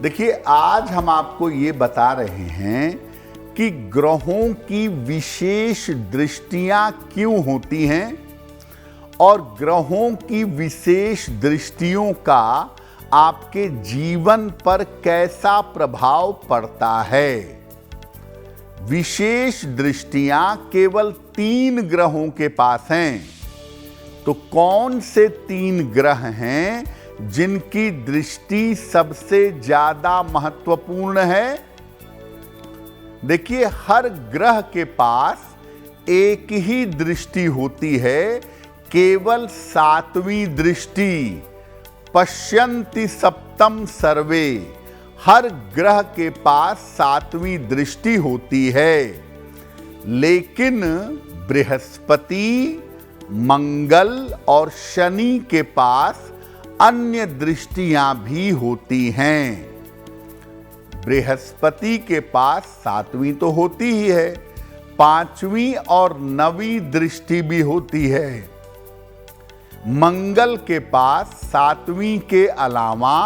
देखिए, आज हम आपको ये बता रहे हैं कि ग्रहों की विशेष दृष्टियां क्यों होती हैं और ग्रहों की विशेष दृष्टियों का आपके जीवन पर कैसा प्रभाव पड़ता है। विशेष दृष्टियां केवल 3 ग्रहों के पास हैं। तो कौन से 3 ग्रह हैं जिनकी दृष्टि सबसे ज्यादा महत्वपूर्ण है? देखिए, हर ग्रह के पास एक ही दृष्टि होती है, केवल 7वीं दृष्टि। पश्यन्ति सप्तम सर्वे। हर ग्रह के पास 7वीं दृष्टि होती है, लेकिन बृहस्पति, मंगल और शनि के पास अन्य दृष्टियां भी होती हैं। बृहस्पति के पास 7वीं तो होती ही है, 5वीं और 9वीं दृष्टि भी होती है। मंगल के पास 7वीं के अलावा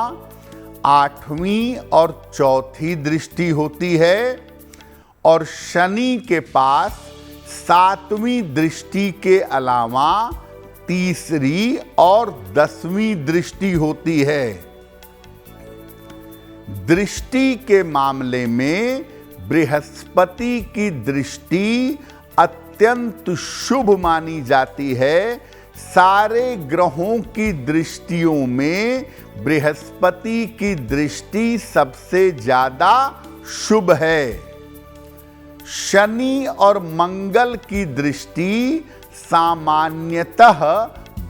8वीं और 4थी दृष्टि होती है और शनि के पास 7वीं दृष्टि के अलावा 3री और 10वीं दृष्टि होती है। दृष्टि के मामले में बृहस्पति की दृष्टि अत्यंत शुभ मानी जाती है। सारे ग्रहों की दृष्टियों में बृहस्पति की दृष्टि सबसे ज्यादा शुभ है। शनि और मंगल की दृष्टि सामान्यतः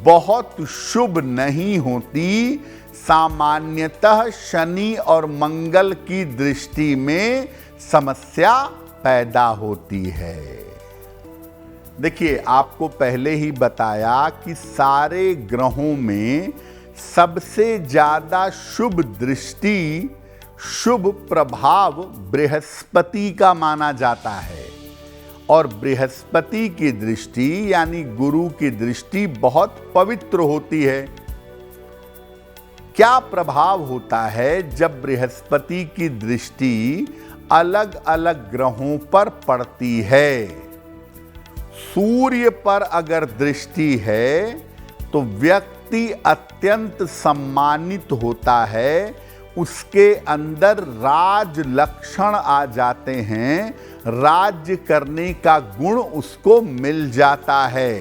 बहुत शुभ नहीं होती। सामान्यतः शनि और मंगल की दृष्टि में समस्या पैदा होती है। देखिए, आपको पहले ही बताया कि सारे ग्रहों में सबसे ज्यादा शुभ दृष्टि, शुभ प्रभाव बृहस्पति का माना जाता है और बृहस्पति की दृष्टि यानी गुरु की दृष्टि बहुत पवित्र होती है। क्या प्रभाव होता है जब बृहस्पति की दृष्टि अलग अलग ग्रहों पर पड़ती है? सूर्य पर अगर दृष्टि है तो व्यक्ति अत्यंत सम्मानित होता है, उसके अंदर राज लक्षण आ जाते हैं, राज्य करने का गुण उसको मिल जाता है।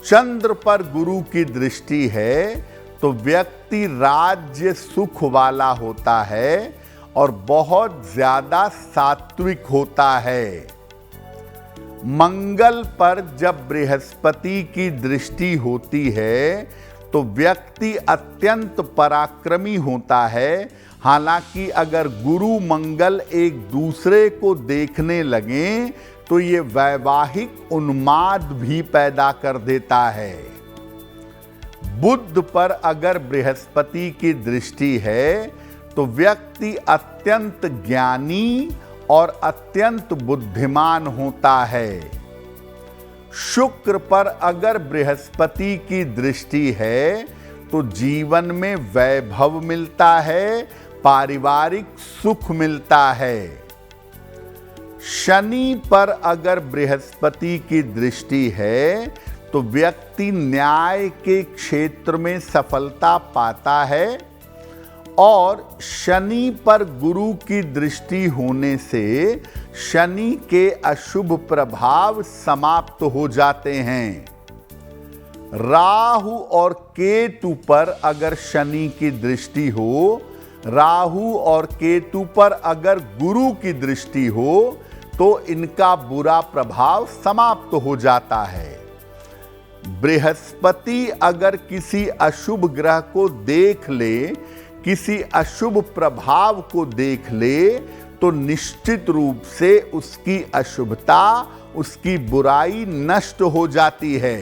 चंद्र पर गुरु की दृष्टि है तो व्यक्ति राज्य सुख वाला होता है और बहुत ज्यादा सात्विक होता है। मंगल पर जब बृहस्पति की दृष्टि होती है तो व्यक्ति अत्यंत पराक्रमी होता है। हालांकि अगर गुरु मंगल एक दूसरे को देखने लगे तो ये वैवाहिक उन्माद भी पैदा कर देता है। बुध पर अगर बृहस्पति की दृष्टि है तो व्यक्ति अत्यंत ज्ञानी और अत्यंत बुद्धिमान होता है। शुक्र पर अगर बृहस्पति की दृष्टि है तो जीवन में वैभव मिलता है, पारिवारिक सुख मिलता है। शनि पर अगर बृहस्पति की दृष्टि है तो व्यक्ति न्याय के क्षेत्र में सफलता पाता है और शनि पर गुरु की दृष्टि होने से शनि के अशुभ प्रभाव समाप्त हो जाते हैं। राहु और केतु पर अगर शनि की दृष्टि हो, राहु और केतु पर अगर गुरु की दृष्टि हो तो इनका बुरा प्रभाव समाप्त हो जाता है। बृहस्पति अगर किसी अशुभ ग्रह को देख ले, किसी अशुभ प्रभाव को देख ले तो निश्चित रूप से उसकी अशुभता, उसकी बुराई नष्ट हो जाती है।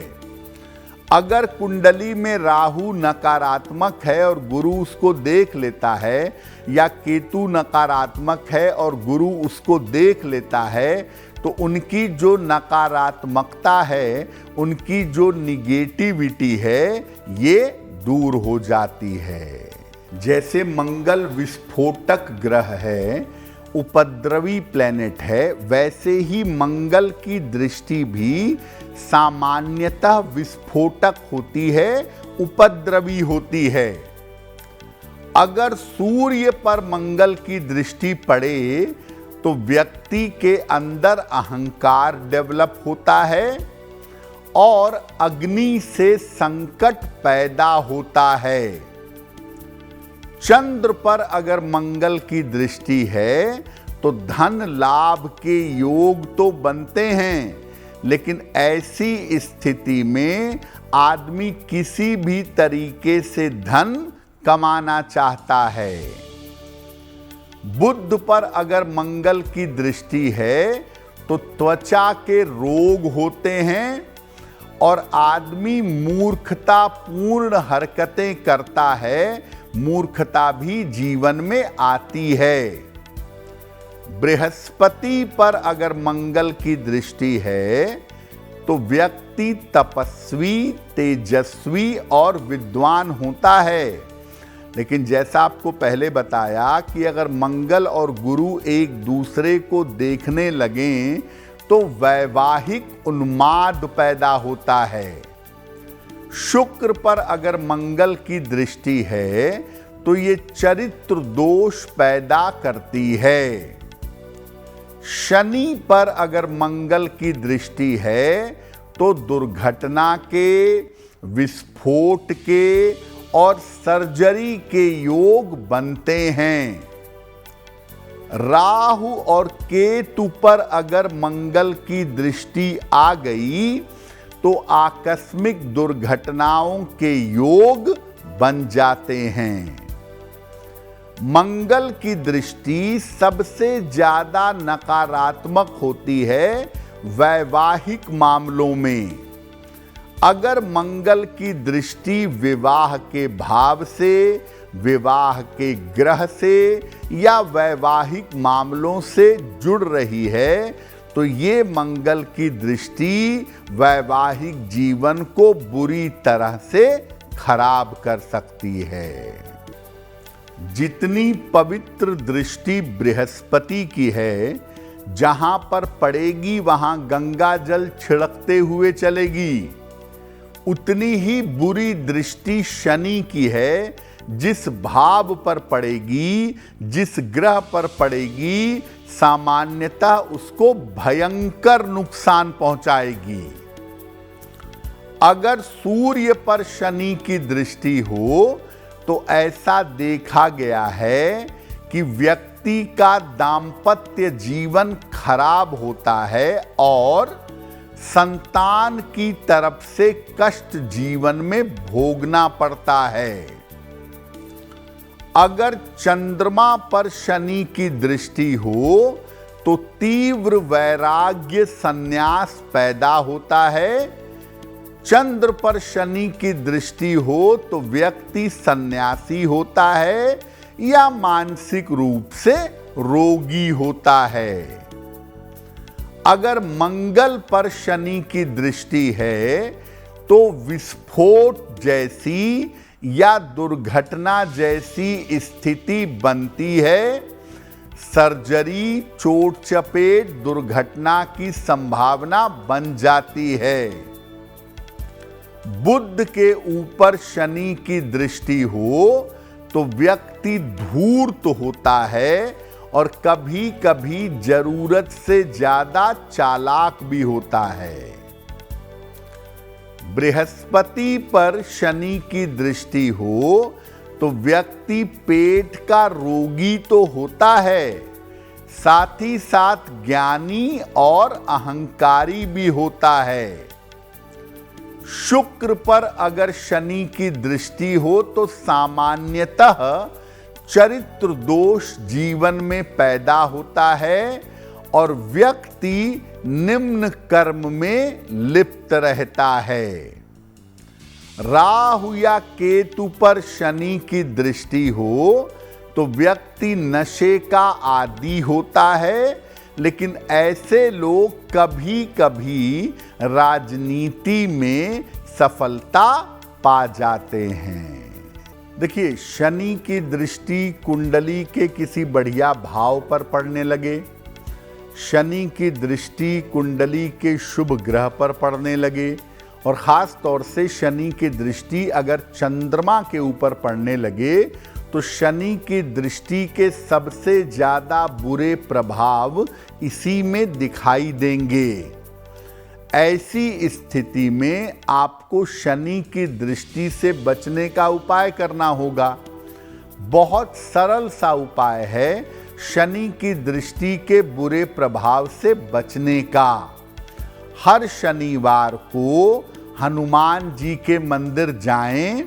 अगर कुंडली में राहु नकारात्मक है और गुरु उसको देख लेता है या केतु नकारात्मक है और गुरु उसको देख लेता है तो उनकी जो नकारात्मकता है, उनकी जो निगेटिविटी है, ये दूर हो जाती है। जैसे मंगल विस्फोटक ग्रह है, उपद्रवी प्लेनेट है, वैसे ही मंगल की दृष्टि भी सामान्यतः विस्फोटक होती है, उपद्रवी होती है। अगर सूर्य पर मंगल की दृष्टि पड़े तो व्यक्ति के अंदर अहंकार डेवलप होता है और अग्नि से संकट पैदा होता है। चंद्र पर अगर मंगल की दृष्टि है तो धन लाभ के योग तो बनते हैं, लेकिन ऐसी स्थिति में आदमी किसी भी तरीके से धन कमाना चाहता है। बुध पर अगर मंगल की दृष्टि है तो त्वचा के रोग होते हैं और आदमी मूर्खतापूर्ण हरकतें करता है, मूर्खता भी जीवन में आती है। बृहस्पति पर अगर मंगल की दृष्टि है तो व्यक्ति तपस्वी, तेजस्वी और विद्वान होता है। लेकिन जैसा आपको पहले बताया कि अगर मंगल और गुरु एक दूसरे को देखने लगें तो वैवाहिक उन्माद पैदा होता है। शुक्र पर अगर मंगल की दृष्टि है तो ये चरित्र दोष पैदा करती है। शनि पर अगर मंगल की दृष्टि है तो दुर्घटना के, विस्फोट के और सर्जरी के योग बनते हैं। राहु और केतु पर अगर मंगल की दृष्टि आ गई तो आकस्मिक दुर्घटनाओं के योग बन जाते हैं। मंगल की दृष्टि सबसे ज्यादा नकारात्मक होती है वैवाहिक मामलों में। अगर मंगल की दृष्टि विवाह के भाव से, विवाह के ग्रह से या वैवाहिक मामलों से जुड़ रही है तो ये मंगल की दृष्टि वैवाहिक जीवन को बुरी तरह से खराब कर सकती है। जितनी पवित्र दृष्टि बृहस्पति की है, जहां पर पड़ेगी वहां गंगा जल छिड़कते हुए चलेगी, उतनी ही बुरी दृष्टि शनि की है। जिस भाव पर पड़ेगी, जिस ग्रह पर पड़ेगी, सामान्यतः उसको भयंकर नुकसान पहुंचाएगी। अगर सूर्य पर शनि की दृष्टि हो तो ऐसा देखा गया है कि व्यक्ति का दांपत्य जीवन खराब होता है और संतान की तरफ से कष्ट जीवन में भोगना पड़ता है। अगर चंद्रमा पर शनि की दृष्टि हो तो तीव्र वैराग्य, संन्यास पैदा होता है। चंद्र पर शनि की दृष्टि हो तो व्यक्ति सन्यासी होता है या मानसिक रूप से रोगी होता है। अगर मंगल पर शनि की दृष्टि है तो विस्फोट जैसी या दुर्घटना जैसी स्थिति बनती है। सर्जरी, चोट चपेट, दुर्घटना की संभावना बन जाती है। बुध के ऊपर शनि की दृष्टि हो तो व्यक्ति धूर्त होता है और कभी कभी जरूरत से ज्यादा चालाक भी होता है। बृहस्पति पर शनि की दृष्टि हो तो व्यक्ति पेट का रोगी तो होता है, साथ ही साथ ज्ञानी और अहंकारी भी होता है। शुक्र पर अगर शनि की दृष्टि हो तो सामान्यतः चरित्र दोष जीवन में पैदा होता है और व्यक्ति निम्न कर्म में लिप्त रहता है। राहु या केतु पर शनि की दृष्टि हो तो व्यक्ति नशे का आदी होता है, लेकिन ऐसे लोग कभी कभी राजनीति में सफलता पा जाते हैं। देखिए, शनि की दृष्टि कुंडली के किसी बढ़िया भाव पर पड़ने लगे, शनि की दृष्टि कुंडली के शुभ ग्रह पर पड़ने लगे, और ख़ास तौर से शनि की दृष्टि अगर चंद्रमा के ऊपर पड़ने लगे तो शनि की दृष्टि के सबसे ज़्यादा बुरे प्रभाव इसी में दिखाई देंगे। ऐसी स्थिति में आपको शनि की दृष्टि से बचने का उपाय करना होगा। बहुत सरल सा उपाय है शनि की दृष्टि के बुरे प्रभाव से बचने का। हर शनिवार को हनुमान जी के मंदिर जाएं,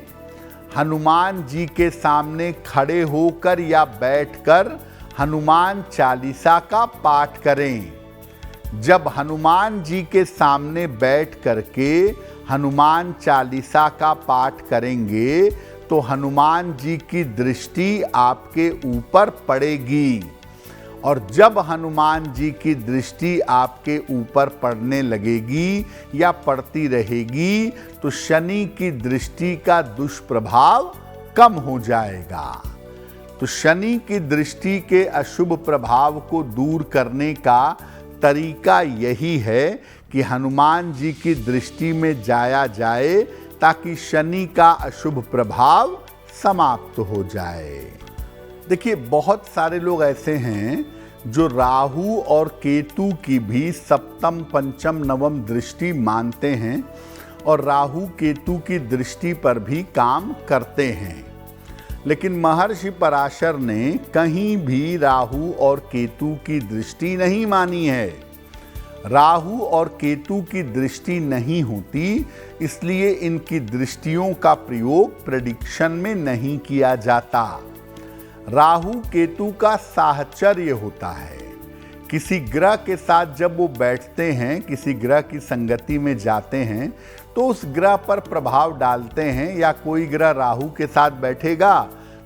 हनुमान जी के सामने खड़े होकर या बैठकर हनुमान चालीसा का पाठ करें। जब हनुमान जी के सामने बैठ करके हनुमान चालीसा का पाठ करेंगे तो हनुमान जी की दृष्टि आपके ऊपर पड़ेगी, और जब हनुमान जी की दृष्टि आपके ऊपर पड़ने लगेगी या पड़ती रहेगी तो शनि की दृष्टि का दुष्प्रभाव कम हो जाएगा। तो शनि की दृष्टि के अशुभ प्रभाव को दूर करने का तरीका यही है कि हनुमान जी की दृष्टि में जाया जाए ताकि शनि का अशुभ प्रभाव समाप्त हो जाए। देखिए, बहुत सारे लोग ऐसे हैं जो राहु और केतु की भी सप्तम पंचम नवम दृष्टि मानते हैं और राहु केतु की दृष्टि पर भी काम करते हैं, लेकिन महर्षि पराशर ने कहीं भी राहु और केतु की दृष्टि नहीं मानी है। राहु और केतु की दृष्टि नहीं होती, इसलिए इनकी दृष्टियों का प्रयोग प्रेडिक्शन में नहीं किया जाता। राहु केतु का साहचर्य होता है। किसी ग्रह के साथ जब वो बैठते हैं, किसी ग्रह की संगति में जाते हैं तो उस ग्रह पर प्रभाव डालते हैं। या कोई ग्रह राहु के साथ बैठेगा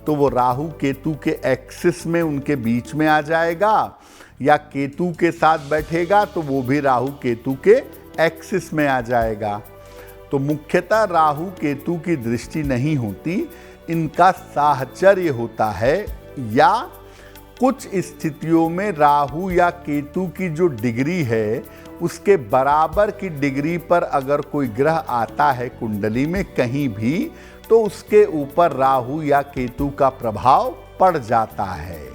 तो वो राहु केतु के एक्सिस में उनके बीच में आ जाएगा, या केतु के साथ बैठेगा तो वो भी राहु केतु के एक्सिस में आ जाएगा। तो मुख्यतः राहु केतु की दृष्टि नहीं होती, इनका साहचर्य होता है, या कुछ स्थितियों में राहु या केतु की जो डिग्री है उसके बराबर की डिग्री पर अगर कोई ग्रह आता है कुंडली में कहीं भी तो उसके ऊपर राहु या केतु का प्रभाव पड़ जाता है।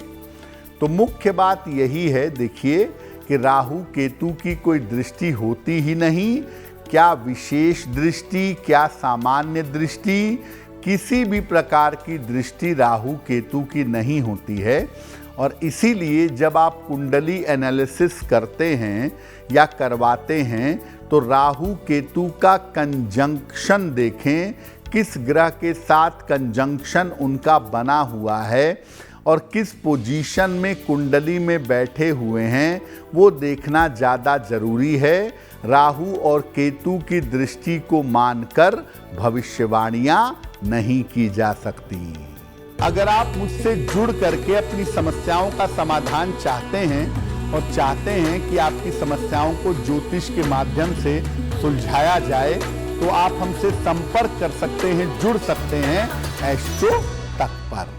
तो मुख्य बात यही है, देखिए, कि राहु केतु की कोई दृष्टि होती ही नहीं। क्या विशेष दृष्टि, क्या सामान्य दृष्टि, किसी भी प्रकार की दृष्टि राहु केतु की नहीं होती है। और इसीलिए जब आप कुंडली एनालिसिस करते हैं या करवाते हैं तो राहु केतु का कंजंक्शन देखें, किस ग्रह के साथ कंजंक्शन उनका बना हुआ है और किस पोजीशन में कुंडली में बैठे हुए हैं वो देखना ज़्यादा ज़रूरी है। राहु और केतु की दृष्टि को मानकर भविष्यवाणियाँ नहीं की जा सकती। अगर आप मुझसे जुड़ करके अपनी समस्याओं का समाधान चाहते हैं और चाहते हैं कि आपकी समस्याओं को ज्योतिष के माध्यम से सुलझाया जाए तो आप हमसे संपर्क कर सकते हैं, जुड़ सकते हैं एस्ट्रो तक पर।